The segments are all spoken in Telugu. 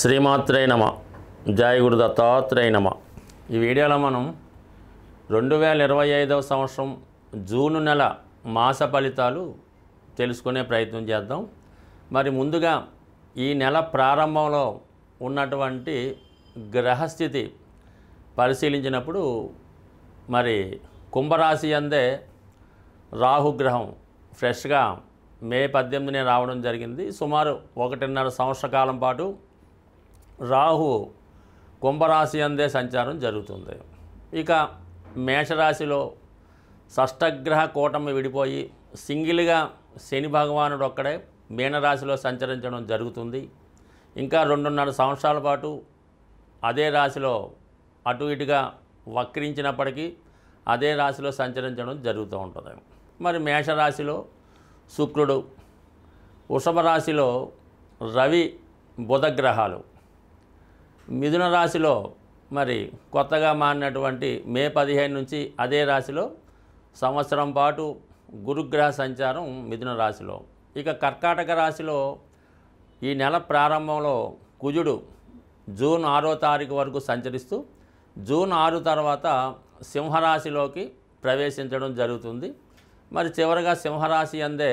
శ్రీమాత్రే నమ. జయ గురు దత్తాత్రేయ నమ. ఈ వీడియోలో మనం 2025వ సంవత్సరం జూన్ నెల మాస ఫలితాలు తెలుసుకునే ప్రయత్నం చేద్దాం. మరి ముందుగా ఈ నెల ప్రారంభంలో ఉన్నటువంటి గ్రహస్థితి పరిశీలించినప్పుడు మరి కుంభరాశి అందే రాహుగ్రహం ఫ్రెష్గా మే 18నే రావడం జరిగింది. సుమారు 1.5 సంవత్సర కాలం పాటు రాహు కుంభరాశి అందే సంచారం జరుగుతుంది. ఇక మేషరాశిలో షష్టగ్రహ కూటమి విడిపోయి సింగిల్గా శని భగవానుడు ఒక్కడే మీనరాశిలో సంచరించడం జరుగుతుంది. ఇంకా 2.5 సంవత్సరాల పాటు అదే రాశిలో అటు ఇటుగా వక్రించినప్పటికీ అదే రాశిలో సంచరించడం జరుగుతూ ఉంటుంది. మరి మేషరాశిలో శుక్రుడు, వృషభ రాశిలో రవి బుధ గ్రహాలు, మిథున రాశిలో మరి కొత్తగా మారినటువంటి మే 15 నుంచి అదే రాశిలో సంవత్సరం పాటు గురుగ్రహ సంచారం మిథున రాశిలో. ఇక కర్కాటక రాశిలో ఈ నెల ప్రారంభంలో కుజుడు జూన్ 6వ తారీఖు వరకు సంచరిస్తూ జూన్ 6 తర్వాత సింహరాశిలోకి ప్రవేశించడం జరుగుతుంది. మరి చివరగా సింహరాశి అందే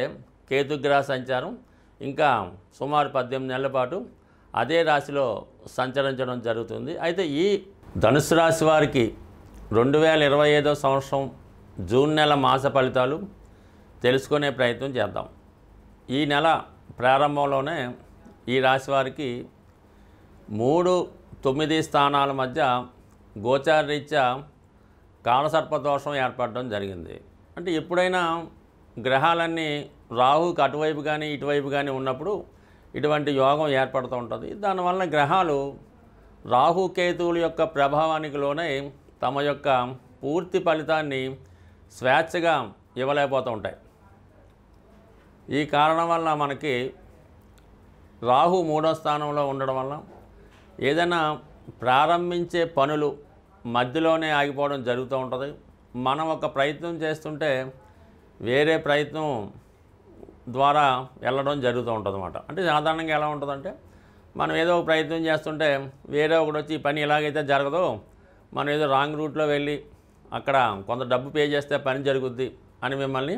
కేతుగ్రహ సంచారం ఇంకా సుమారు 18 నెలల పాటు అదే రాశిలో సంచరించడం జరుగుతుంది. అయితే ఈ ధనుసు రాశి వారికి 2025వ సంవత్సరం జూన్ నెల మాస ఫలితాలు తెలుసుకునే ప్రయత్నం చేద్దాం. ఈ నెల ప్రారంభంలోనే ఈ రాశి వారికి 3, 9 స్థానాల మధ్య గోచారరీత్యా కాలసర్పదోషం ఏర్పడడం జరిగింది. అంటే ఎప్పుడైనా గ్రహాలన్నీ రాహుకి అటువైపు కానీ ఇటువైపు కానీ ఉన్నప్పుడు ఇటువంటి యోగం ఏర్పడుతూ ఉంటుంది. దానివల్ల గ్రహాలు రాహుకేతువుల యొక్క ప్రభావానికి లోనే తమ యొక్క పూర్తి ఫలితాన్ని స్వేచ్ఛగా ఇవ్వలేకపోతూ ఉంటాయి. ఈ కారణం వల్ల మనకి రాహు 3వ స్థానంలో ఉండడం వల్ల ఏదైనా ప్రారంభించే పనులు మధ్యలోనే ఆగిపోవడం జరుగుతూ ఉంటుంది. మనం ఒక ప్రయత్నం చేస్తుంటే వేరే ప్రయత్నం ద్వారా వెళ్ళడం జరుగుతూ ఉంటుంది అన్నమాట. అంటే సాధారణంగా ఎలా ఉంటుందంటే మనం ఏదో ఒక ప్రయత్నం చేస్తుంటే వేరే ఒకటి వచ్చి ఈ పని ఎలాగైతే జరగదో మనం ఏదో రాంగ్ రూట్లో వెళ్ళి అక్కడ కొంత డబ్బు పే చేస్తే పని జరుగుద్ది అని మిమ్మల్ని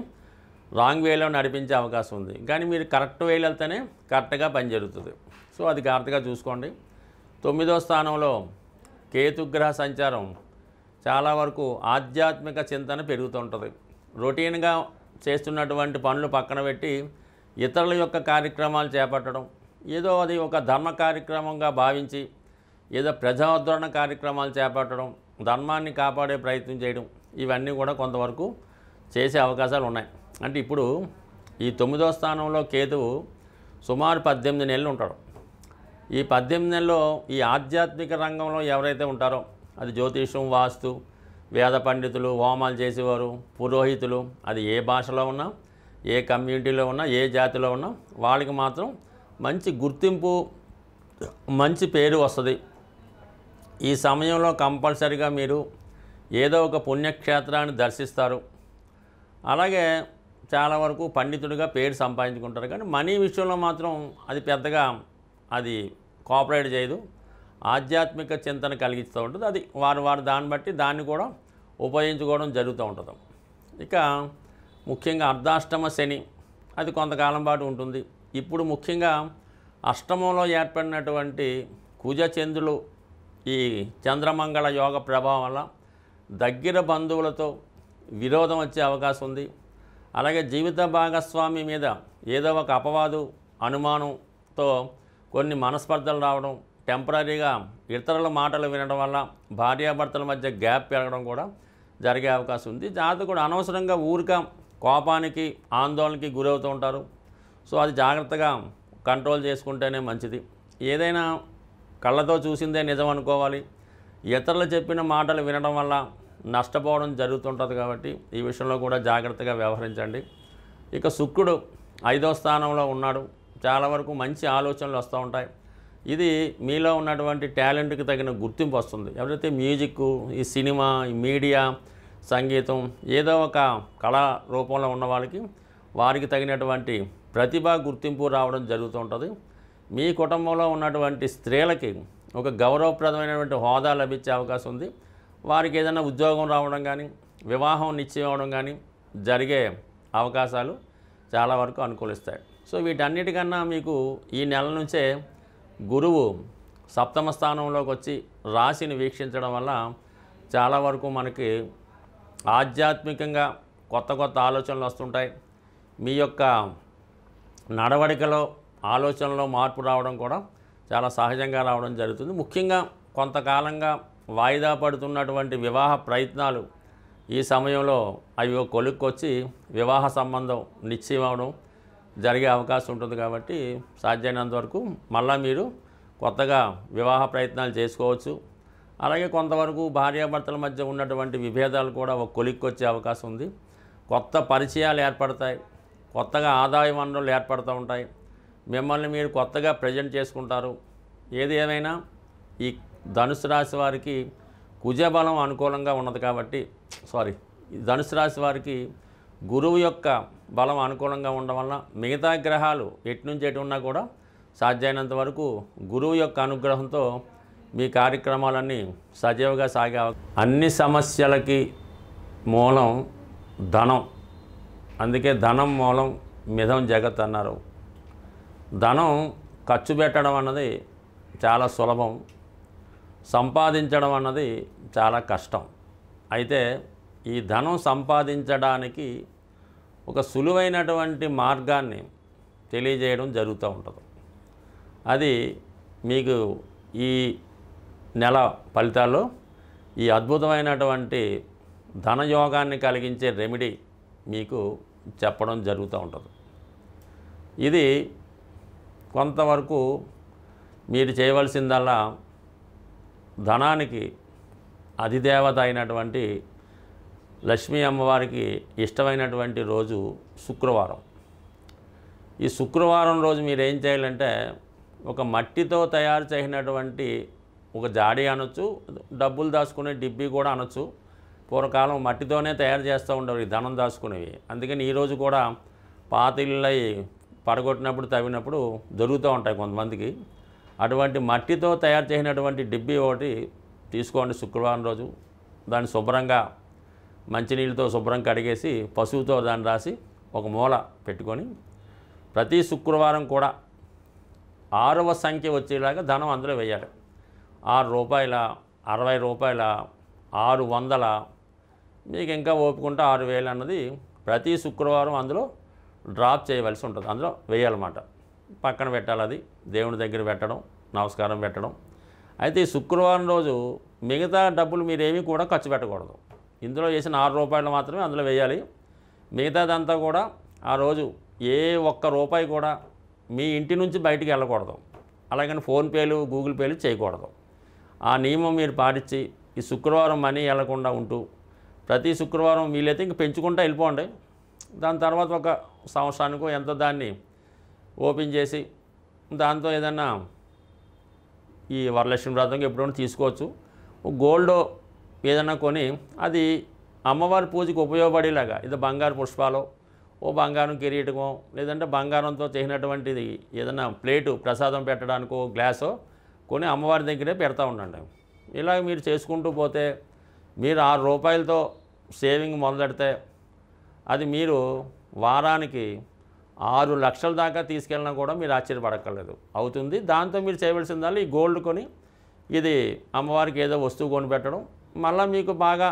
రాంగ్ వేలో నడిపించే అవకాశం ఉంది. కానీ మీరు కరెక్ట్ వేలో వెళ్తేనే కరెక్ట్గా పని జరుగుతుంది. సో అది జాగ్రత్తగా చూసుకోండి. 9వ స్థానంలో కేతుగ్రహ సంచారం చాలా వరకు ఆధ్యాత్మిక చింతన పెరుగుతూ ఉంటుంది. రొటీన్గా చేస్తున్నటువంటి పనులు పక్కన పెట్టి ఇతరుల యొక్క కార్యక్రమాలు చేపట్టడం, ఏదో అది ఒక ధర్మ కార్యక్రమంగా భావించి ఏదో ప్రజాదరణ కార్యక్రమాలు చేపట్టడం, ధర్మాన్ని కాపాడే ప్రయత్నం చేయడం, ఇవన్నీ కూడా కొంతవరకు చేసే అవకాశాలు ఉన్నాయి. అంటే ఇప్పుడు ఈ 9వ స్థానంలో కేతువు సుమారు 18 నెలలు ఉంటాడు. ఈ 18 నెలల్లో ఈ ఆధ్యాత్మిక రంగంలో ఎవరైతే ఉంటారో అది జ్యోతిషం, వాస్తు, వేద పండితులు, హోమాలు చేసేవారు, పురోహితులు, అది ఏ భాషలో ఉన్నా, ఏ కమ్యూనిటీలో ఉన్నా, ఏ జాతిలో ఉన్నా వాళ్ళకి మాత్రం మంచి గుర్తింపు, మంచి పేరు వస్తుంది. ఈ సమయంలో కంపల్సరిగా మీరు ఏదో ఒక పుణ్యక్షేత్రాన్ని దర్శిస్తారు. అలాగే చాలా వరకు పండితుడిగా పేరు సంపాదించుకుంటారు. కానీ మనీ విషయంలో మాత్రం అది పెద్దగా అది కోఆపరేట్ చేయదు. ఆధ్యాత్మిక చింతన కలిగిస్తూ ఉంటుంది. అది వారు దాన్ని బట్టి దాన్ని కూడా ఉపయోగించుకోవడం జరుగుతూ ఉంటుంది. ఇక ముఖ్యంగా అర్ధాష్టమ శని అది కొంతకాలం పాటు ఉంటుంది. ఇప్పుడు ముఖ్యంగా అష్టమంలో ఏర్పడినటువంటి కుజ చంద్రులు ఈ చంద్రమంగళ యోగ ప్రభావం వల్ల దగ్గర బంధువులతో విరోధం వచ్చే అవకాశం ఉంది. అలాగే జీవిత భాగస్వామి మీద ఏదో ఒక అపవాదు, అనుమానంతో కొన్ని మనస్పర్ధలు రావడం, టెంపరీగా ఇతరుల మాటలు వినడం వల్ల భార్యాభర్తల మధ్య గ్యాప్ పెరగడం కూడా జరిగే అవకాశం ఉంది. జాతకుడు అనవసరంగా ఊరిక కోపానికి, ఆందోళనకి గురవుతూ ఉంటారు. సో అది జాగ్రత్తగా కంట్రోల్ చేసుకుంటేనే మంచిది. ఏదైనా కళ్ళతో చూసిందే నిజం అనుకోవాలి. ఇతరులు చెప్పిన మాటలు వినడం వల్ల నష్టపోవడం జరుగుతుంటుంది. కాబట్టి ఈ విషయంలో కూడా జాగ్రత్తగా వ్యవహరించండి. ఇక శుక్రుడు 5వ స్థానంలో ఉన్నాడు. చాలా వరకు మంచి ఆలోచనలు వస్తూ ఉంటాయి. ఇది మీలో ఉన్నటువంటి టాలెంట్కి తగిన గుర్తింపు వస్తుంది. ఎవరైతే మ్యూజిక్, ఈ సినిమా, ఈ మీడియా, సంగీతం ఏదో ఒక కళా రూపంలో ఉన్న వారికి తగినటువంటి ప్రతిభ, గుర్తింపు రావడం జరుగుతూ ఉంటుంది. మీ కుటుంబంలో ఉన్నటువంటి స్త్రీలకి ఒక గౌరవప్రదమైనటువంటి హోదా లభించే అవకాశం ఉంది. వారికి ఏదైనా ఉద్యోగం రావడం కానీ, వివాహం నిశ్చయం అవడం కానీ జరిగే అవకాశాలు చాలా వరకు అనుకూలిస్తాయి. సో వీటన్నిటికన్నా మీకు ఈ నెల నుంచే గురువు సప్తమ స్థానంలోకి వచ్చి రాశిని వీక్షించడం వల్ల చాలా వరకు మనకి ఆధ్యాత్మికంగా కొత్త కొత్త ఆలోచనలు వస్తుంటాయి. మీ యొక్క నడవడికలో ఆలోచనలో మార్పు రావడం కూడా చాలా సహజంగా రావడం జరుగుతుంది. ముఖ్యంగా కొంతకాలంగా వాయిదా పడుతున్నటువంటి వివాహ ప్రయత్నాలు ఈ సమయంలో అవి కొలుక్కొచ్చి వివాహ సంబంధం నిశ్చయం అవడం జరిగే అవకాశం ఉంటుంది. కాబట్టి సాధ్యమైనంత వరకు మళ్ళీ మీరు కొత్తగా వివాహ ప్రయత్నాలు చేసుకోవచ్చు. అలాగే కొంతవరకు భార్యాభర్తల మధ్య ఉన్నటువంటి విభేదాలు కూడా ఒక కొలిక్కొచ్చే అవకాశం ఉంది. కొత్త పరిచయాలు ఏర్పడతాయి, కొత్తగా ఆదాయ వనరులు ఏర్పడుతూ ఉంటాయి, మిమ్మల్ని మీరు కొత్తగా ప్రజెంట్ చేసుకుంటారు. ఏది ఏమైనా ఈ ధనుసు రాశి వారికి కుజబలం అనుకూలంగా ఉన్నది కాబట్టి ధనుసు రాశి వారికి గురువు యొక్క బలం అనుకూలంగా ఉండడం వల్ల మిగతా గ్రహాలు ఎటు నుంచి ఎటు ఉన్నా కూడా సాధ్యమైనంత వరకు గురువు యొక్క అనుగ్రహంతో మీ కార్యక్రమాలన్నీ సజీవంగా సాగే అన్ని సమస్యలకి మూలం ధనం. అందుకే ధనం మూలం మిథం జగత్ అన్నారు. ధనం ఖర్చు పెట్టడం అన్నది చాలా సులభం, సంపాదించడం అన్నది చాలా కష్టం. అయితే ఈ ధనం సంపాదించడానికి ఒక సులువైనటువంటి మార్గాన్ని తెలియజేయడం జరుగుతూ ఉంటుంది. అది మీకు ఈ నెల ఫలితాల్లో ఈ అద్భుతమైనటువంటి ధనయోగాన్ని కలిగించే రెమెడీ మీకు చెప్పడం జరుగుతూ ఉంటుంది. ఇది కొంతవరకు మీరు చేయవలసిందల్లా ధనానికి అధిదేవత అయినటువంటి లక్ష్మీ అమ్మవారికి ఇష్టమైనటువంటి రోజు శుక్రవారం. ఈ శుక్రవారం రోజు మీరు ఏం చేయాలంటే ఒక మట్టితో తయారు చేసినటువంటి ఒక జాడీ అనొచ్చు, డబ్బులు దాచుకునే డిబ్బీ కూడా అనొచ్చు. పూర్వకాలం మట్టితోనే తయారు చేస్తూ ఉండేవి ఈ ధనం దాచుకునేవి. అందుకని ఈరోజు కూడా పాత ఇళ్ళై పడగొట్టినప్పుడు తవ్వినప్పుడు దొరుకుతూ ఉంటాయి కొంతమందికి. అటువంటి మట్టితో తయారు చేసినటువంటి డిబ్బీ ఒకటి తీసుకోండి శుక్రవారం రోజు. దాన్ని శుభ్రంగా మంచినీళ్ళతో శుభ్రం కడిగేసి పసుపుతో దాన్ని రాసి ఒక మూల పెట్టుకొని ప్రతి శుక్రవారం కూడా 6వ సంఖ్య వచ్చేలాగా ధనం అందులో వేయాలి. 6 రూపాయల, 60 రూపాయల, 600, మీకు ఇంకా ఓపుకుంటే 6000 అన్నది ప్రతి శుక్రవారం అందులో డ్రాప్ చేయవలసి ఉంటుంది. అందులో వేయాలన్నమాట. పక్కన పెట్టాలి. అది దేవుని దగ్గర పెట్టడం, నమస్కారం పెట్టడం. అయితే ఈ శుక్రవారం రోజు మిగతా డబ్బులు మీరేమీ కూడా ఖర్చు పెట్టకూడదు. ఇందులో చేసిన 6 రూపాయలు మాత్రమే అందులో వేయాలి. మిగతాదంతా కూడా ఆ రోజు ఏ ఒక్క రూపాయి కూడా మీ ఇంటి నుంచి బయటికి వెళ్ళకూడదు. అలాగని ఫోన్పేలు, గూగుల్ పేలు చేయకూడదు. ఆ నియమం మీరు పాటించి ఈ శుక్రవారం మనీ వెళ్లకుండా ఉంటూ ప్రతి శుక్రవారం వీలైతే ఇంక పెంచుకుంటూ వెళ్ళిపోండి. దాని తర్వాత ఒక సంవత్సరానికో ఎంతో దాన్ని ఓపెన్ చేసి దాంతో ఏదన్నా ఈ వరలక్ష్మి వ్రతంగా ఎప్పుడైనా తీసుకోవచ్చు. గోల్డ్ ఏదైనా కొని అది అమ్మవారి పూజకి ఉపయోగపడేలాగా, ఇది బంగారు పుష్పాలు, ఓ బంగారం కిరీటమో, లేదంటే బంగారంతో చేసినటువంటిది ఏదైనా ప్లేటు ప్రసాదం పెట్టడానికో గ్లాసో కొని అమ్మవారి దగ్గరే పెడతా ఉండండి. ఇలా మీరు చేసుకుంటూ పోతే మీరు 6 రూపాయలతో సేవింగ్ మొదలెడితే అది మీరు వారానికి 6 లక్షల దాకా తీసుకెళ్ళినా కూడా మీరు ఆశ్చర్యపడక్కర్లేదు, అవుతుంది. దాంతో మీరు చేయవలసిందల్లా ఈ గోల్డ్ కొని ఇది అమ్మవారికి ఏదో వస్తువు కొని పెట్టడం. మళ్ళీ మీకు బాగా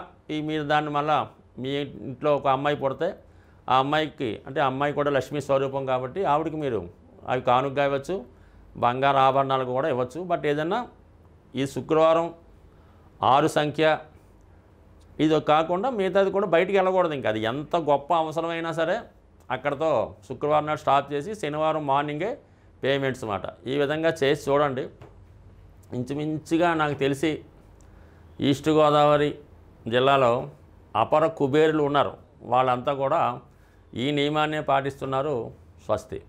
మీరు దాన్ని మళ్ళీ మీ ఇంట్లో ఒక అమ్మాయి పుడితే ఆ అమ్మాయికి, అంటే అమ్మాయి కూడా లక్ష్మీ స్వరూపం కాబట్టి ఆవిడకి మీరు అవి కానుకగా ఇవ్వచ్చు, బంగారు ఆభరణాలు కూడా ఇవ్వచ్చు. బట్ ఏదన్నా ఈ శుక్రవారం 6 సంఖ్య ఇది కాకుండా మిగతాది కూడా బయటికి వెళ్ళకూడదు. ఇంకా అది ఎంత గొప్ప అవసరమైనా సరే అక్కడతో శుక్రవారం నాడు స్టాప్ చేసి శనివారం మార్నింగే పేమెంట్స్ అన్నమాట. ఈ విధంగా చేసి చూడండి. ఇంచుమించుగా నాకు తెలిసి ఈస్ట్ గోదావరి జిల్లాలో అపర కుబేరులు ఉన్నారు. వాళ్ళంతా కూడా ఈ నియమాన్నే పాటిస్తున్నారు. స్వస్తి.